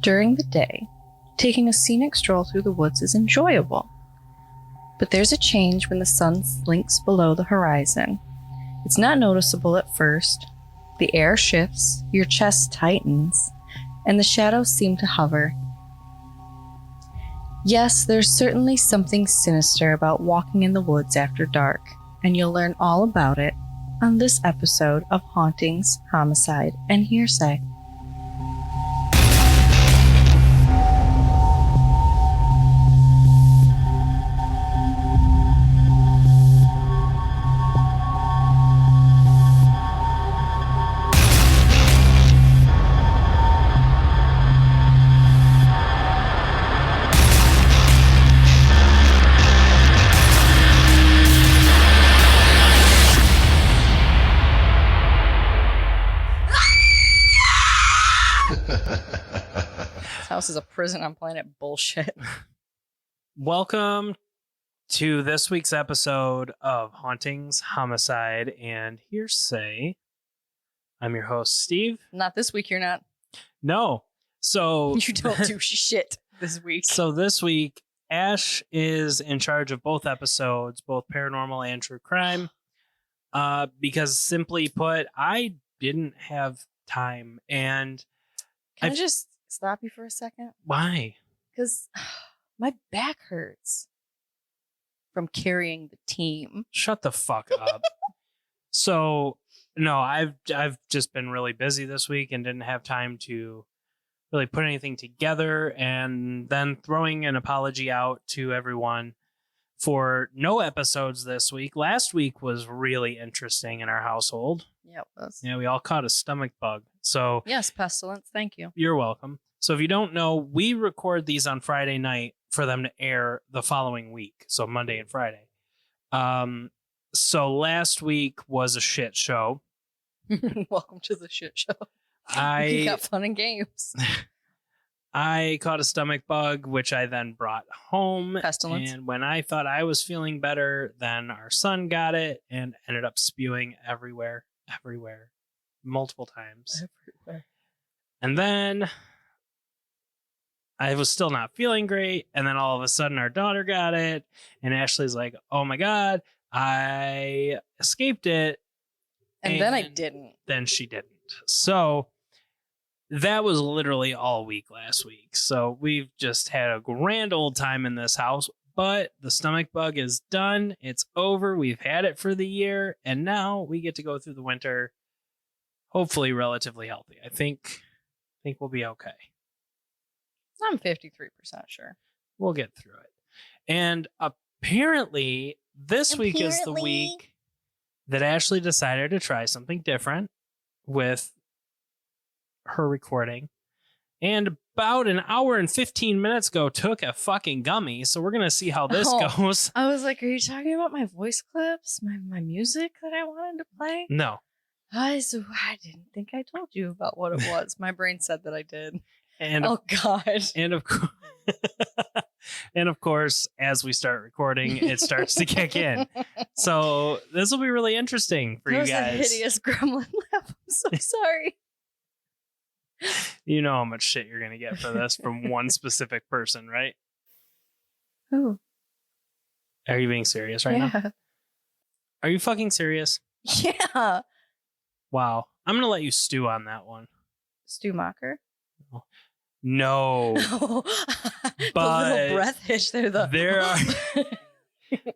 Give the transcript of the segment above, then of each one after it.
During the day, taking a scenic stroll through the woods is enjoyable. But there's a change when the sun slinks below the horizon. It's not noticeable at first. The air shifts, your chest tightens, and the shadows seem to hover. Yes, there's certainly something sinister about walking in the woods after dark, and you'll learn all about it on this episode of Hauntings, Homicide, and Hearsay. House is a prison on planet bullshit. Welcome to this week's episode of Hauntings, Homicide, and Hearsay. I'm your host, Steve. Not this week, you're not. No. So You don't do shit this week. So this week, Ash is in charge of both episodes, both paranormal and true crime. Because simply put, I didn't have time. And Can I just stop you for a second? Why? Because my back hurts from carrying the team. Shut the fuck up. So, no, I've just been really busy this week and didn't have time to really put anything together, and then throwing an apology out to everyone for no episodes this week. Last week was really interesting in our household. Yeah, it was. Yeah, we all caught a stomach bug. So yes, pestilence. Thank you. You're welcome. So if you don't know, we record these on Friday night for them to air the following week. So Monday and Friday. So last week was a shit show. Welcome to the shit show. You got fun and games. I caught a stomach bug, which I then brought home. Pestilence. And when I thought I was feeling better, then our son got it and ended up spewing everywhere, multiple times. Everywhere. And then I was still not feeling great. And then all of a sudden our daughter got it. And Ashley's like, oh my God, I escaped it. And then I didn't. Then she didn't. So that was literally all week last week. So we've just had a grand old time in this house. But the stomach bug is done. It's over. We've had it for the year. And now we get to go through the winter, hopefully relatively healthy. I think we'll be okay. I'm 53% sure. We'll get through it. And apparently this week is the week that Ashley decided to try something different with her recording. And about an hour and 15 minutes ago took a fucking gummy. So we're going to see how this goes. I was like, are you talking about my voice clips? My music that I wanted to play? No. I didn't think I told you about what it was. My brain said that I did. And oh God. And of course, as we start recording, it starts to kick in. So this will be really interesting for you guys. That was a hideous gremlin laugh. I'm so sorry. You know how much shit you're going to get for this from one specific person, right? Who? Are you being serious right now? Are you fucking serious? Yeah. Wow. I'm going to let you stew on that one. Stu Mocker? No. The But little breath hitch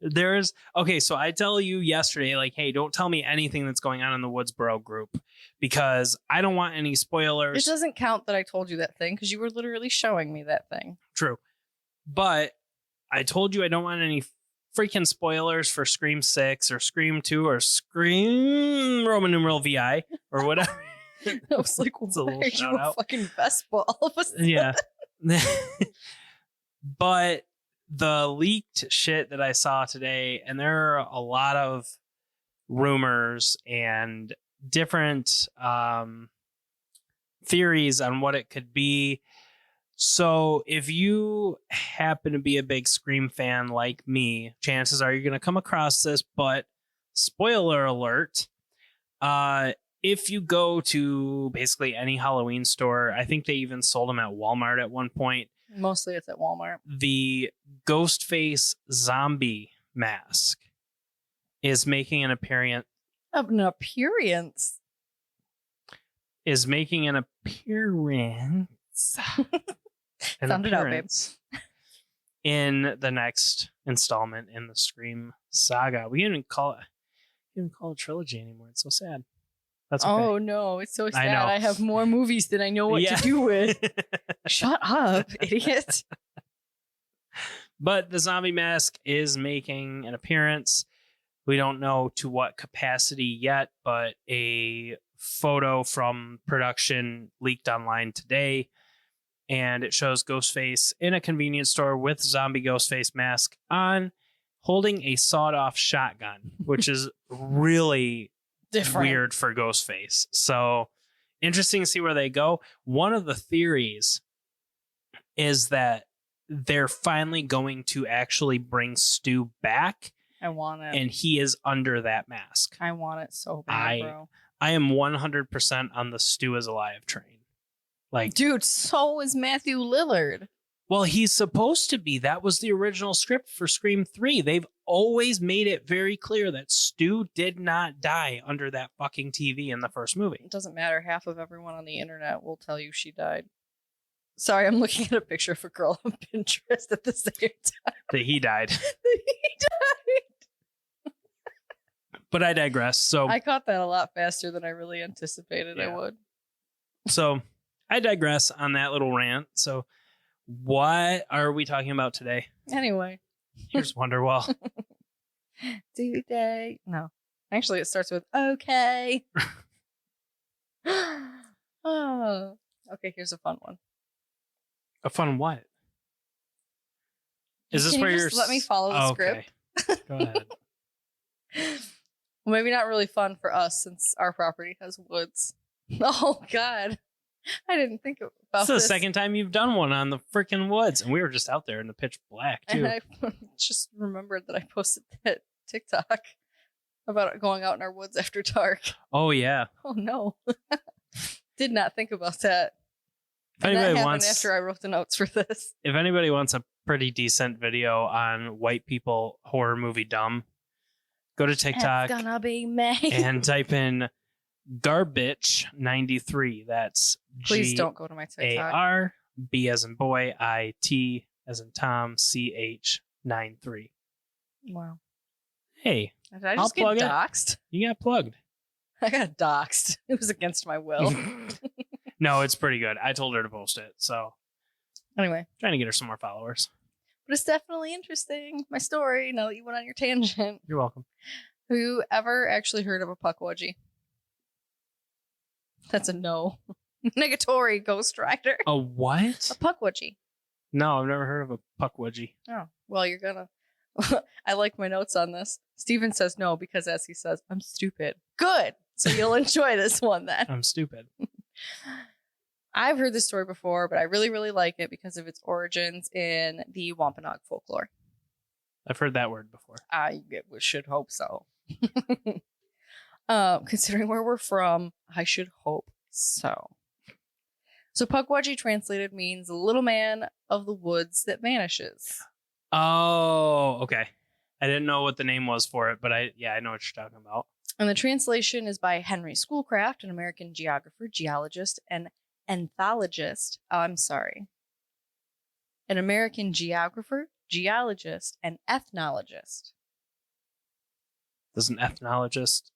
there's okay, so I tell you yesterday, like, hey, don't tell me anything that's going on in the Woodsboro group because I don't want any spoilers. It doesn't count that I told you that thing because you were literally showing me that thing. True. But I told you I don't want any freaking spoilers for Scream 6 or Scream 2 or Scream Roman numeral VI or whatever. I was like, what's a little shout out. Fucking Vespa all of a sudden. Yeah. But the leaked shit that I saw today, and there are a lot of rumors and different theories on what it could be. So if you happen to be a big Scream fan like me, chances are you're going to come across this, but spoiler alert, if you go to basically any Halloween store, I think they even sold them at Walmart at one point. Mostly it's at Walmart. The Ghostface zombie mask is making an appearance. An appearance. Is making an appearance. Sound it out, babe. In the next installment in the Scream saga. We didn't even call it a trilogy anymore. It's so sad. That's okay. Oh no, it's so sad. I know. I have more movies than I know what to do with. Shut up, idiot. But the zombie mask is making an appearance. We don't know to what capacity yet, but a photo from production leaked online today, and it shows Ghostface in a convenience store with zombie Ghostface mask on, holding a sawed-off shotgun, which is really Different. weird for Ghostface. So interesting to see where they go. One of the theories is that they're finally going to actually bring Stu back. I want it. And he is under that mask. I want it so bad, bro. I am 100% on the Stu is alive train. Like, dude, so is Matthew Lillard. Well, he's supposed to be. That was the original script for Scream 3. They've always made it very clear that Stu did not die under that fucking TV in the first movie. It doesn't matter. Half of everyone on the internet will tell you she died. Sorry, I'm looking at a picture of a girl on Pinterest at the same time. That he died. That he died. But I digress. So I caught that a lot faster than I really anticipated I would. So I digress on that little rant. So what are we talking about today? Anyway. Here's Wonderwall. Today. No. Actually, it starts with okay. Oh. Okay, here's a fun one. A fun what? Is this Can where you you're... just let me follow the script? Okay. Go ahead. Well, maybe not really fun for us since our property has woods. Oh, God. I didn't think about this. This is the second time you've done one on the freaking woods, and we were just out there in the pitch black, too. And I just remembered that I posted that TikTok about going out in our woods after dark. Oh, yeah. Oh, no. Did not think about that. If And that anybody happened wants, after I wrote the notes for this. if anybody wants a pretty decent video on white people horror movie dumb, go to TikTok It's gonna be May. and type in Garbage 93. That's Please don't go to my TikTok. GAR B as in boy, IT as in Tom, CH 93. Wow. Hey, Did I I'll just get plug it. doxxed? you got plugged. I got doxxed. It was against my will. No, it's pretty good. I told her to post it, so Anyway. trying to get her some more followers. But it's definitely interesting. My story, now that you went on your tangent. You're welcome. Have you ever actually heard of a Pukwudgie? That's a no. Negatory, Ghost Rider. A what? A Pukwudgie. No, I've never heard of a Pukwudgie. Oh, well, you're gonna. I like my notes on this. Steven says no because, as he says, I'm stupid. Good. So you'll enjoy this one then. I'm stupid. I've heard this story before, but I really, really like it because of its origins in the Wampanoag folklore. I've heard that word before. I should hope so. Considering where we're from, I should hope so. So Pukwudgie translated means little man of the woods that vanishes. Oh, okay. I didn't know what the name was for it, but I know what you're talking about. And the translation is by Henry Schoolcraft, an American geographer, geologist, and ethologist. An American geographer, geologist, and ethnologist. Does an ethnologist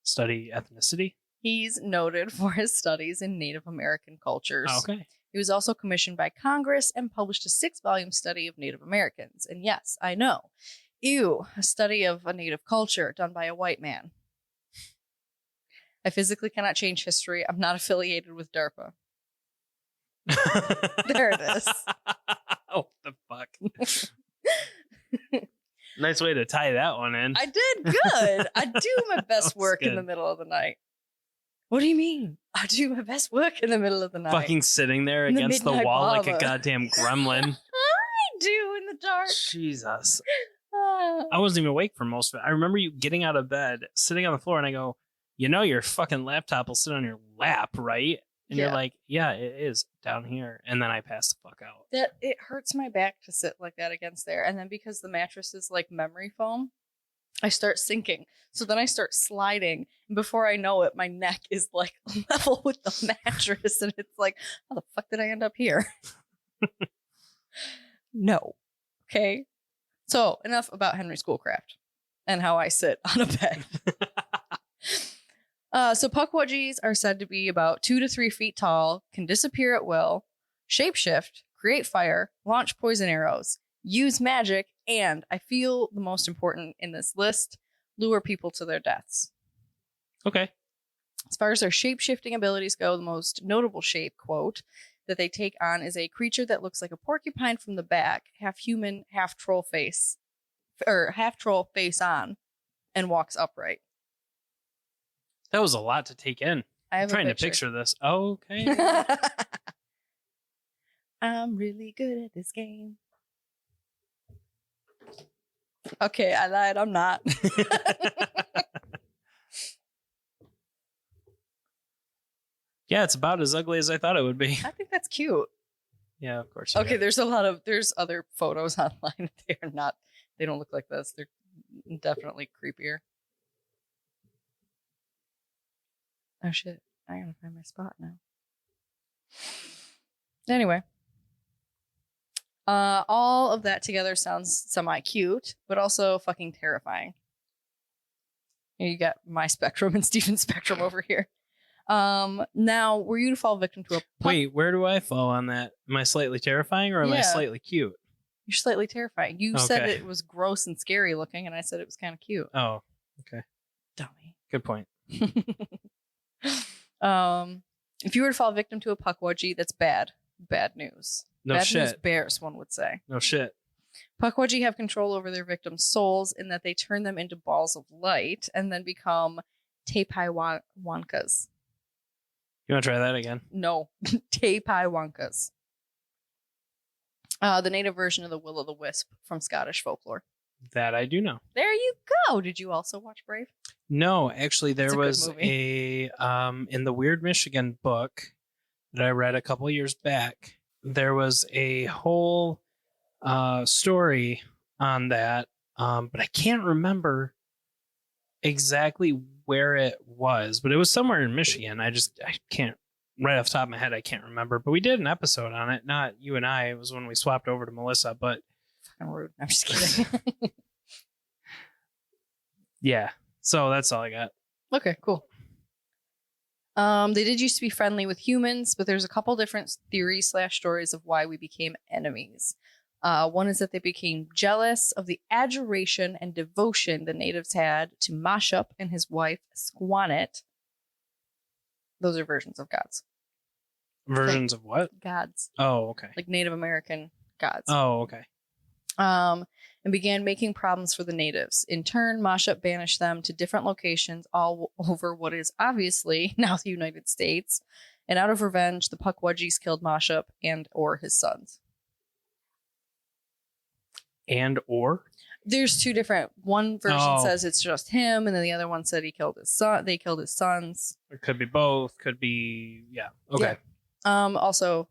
study ethnicity? He's noted for his studies in Native American cultures. Oh, okay. He was also commissioned by Congress and published a 6-volume study of Native Americans. And yes, I know. Ew, a study of a Native culture done by a white man. I physically cannot change history. I'm not affiliated with DARPA. There it is. Oh, the fuck. Nice way to tie that one in. I did good. I do my best work in the middle of the night. What do you mean? I do my best work in the middle of the night. Fucking sitting there In the against the midnight wall like a lava. goddamn gremlin. I do in the dark. Jesus. Ah. I wasn't even awake for most of it. I remember you getting out of bed, sitting on the floor, and I go, your fucking laptop will sit on your lap, right? And Yeah. you're like, yeah, it is down here. And then I pass the fuck out. That it hurts my back to sit like that against there. And then because the mattress is like memory foam, I start sinking. So then I start sliding. And before I know it, my neck is like level with the mattress. And it's like, how the fuck did I end up here? No. Okay. So enough about Henry Schoolcraft and how I sit on a bed. So Pukwudgies are said to be about 2 to 3 feet tall, can disappear at will, shapeshift, create fire, launch poison arrows, use magic, and I feel the most important in this list, lure people to their deaths. Okay. As far as their shape-shifting abilities go, the most notable shape, quote, that they take on is a creature that looks like a porcupine from the back, half human, half troll face on, and walks upright. That was a lot to take in. I'm trying to picture this. Okay. I'm really good at this game. Okay, I lied. I'm not. Yeah, it's about as ugly as I thought it would be. I think that's cute. Yeah, of course. Okay, there's other photos online. They don't look like this. They're definitely creepier. Oh shit, I gotta find my spot now. Anyway. All of that together sounds semi-cute, but also fucking terrifying. Here you got my spectrum and Steven's spectrum over here. Now, were you to fall victim to a Wait, where do I fall on that? Am I slightly terrifying or am I slightly cute? You're slightly terrifying. You said it was gross and scary looking, and I said it was kind of cute. Oh, okay. Dummy. Good point. If you were to fall victim to a Pukwudgie, that's bad. Bad news. No bad shit. News bears, one would say. No shit. Pukwudgie have control over their victims' souls in that they turn them into balls of light and then become Tepaiwankas. You want to try that again? No. Tepaiwankas. The native version of the will-o'-the-wisp from Scottish folklore. That I do know. There you go. Did you also watch Brave? No, actually, there was movie. in the Weird Michigan book that I read a couple years back, there was a whole story on that, but I can't remember exactly where it was, but it was somewhere in Michigan. I can't, right off the top of my head, I can't remember, but we did an episode on it. Not you and I. It was when we swapped over to Melissa, but fucking rude. I'm just kidding. Yeah. So that's all I got. Okay, cool. They did used to be friendly with humans, but there's a couple different theories / stories of why we became enemies. One is that they became jealous of the adoration and devotion the natives had to Mashup and his wife Squanet. Those are versions of gods. Versions of what? Gods. Oh, okay. Like Native American gods. Oh, okay. And began making problems for the natives. In turn, Mashup banished them to different locations all over what is obviously now the United States. And out of revenge, the Pukwudgies killed Mashup and or his sons. And or? There's two different. One version says it's just him, and then the other one said he killed his son. They killed his sons. It could be both. Could be, yeah. Okay. Yeah. Also,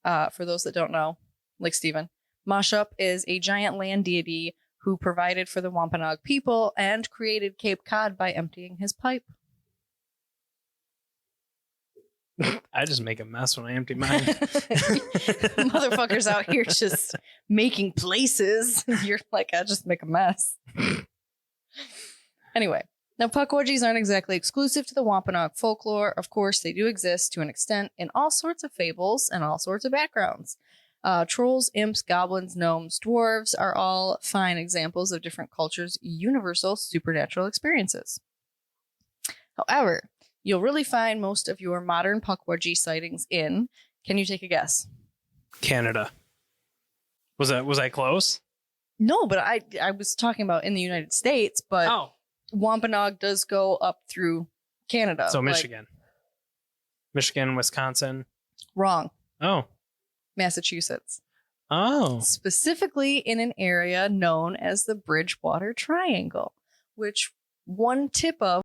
for those that don't know, like Steven, Mashup is a giant land deity who provided for the Wampanoag people and created Cape Cod by emptying his pipe. I just make a mess when I empty mine. Motherfuckers out here just making places. You're like, I just make a mess. Anyway, now Pukwudgies aren't exactly exclusive to the Wampanoag folklore. Of course, they do exist to an extent in all sorts of fables and all sorts of backgrounds. Trolls, imps, goblins, gnomes, dwarves are all fine examples of different cultures' universal supernatural experiences. However, you'll really find most of your modern Pukwudgie sightings in, can you take a guess? Canada. Was I close? No, but I was talking about in the United States, but Wampanoag does go up through Canada. So Michigan. Michigan, Wisconsin. Wrong. Oh. Massachusetts. Oh. Specifically in an area known as the Bridgewater Triangle, which one tip of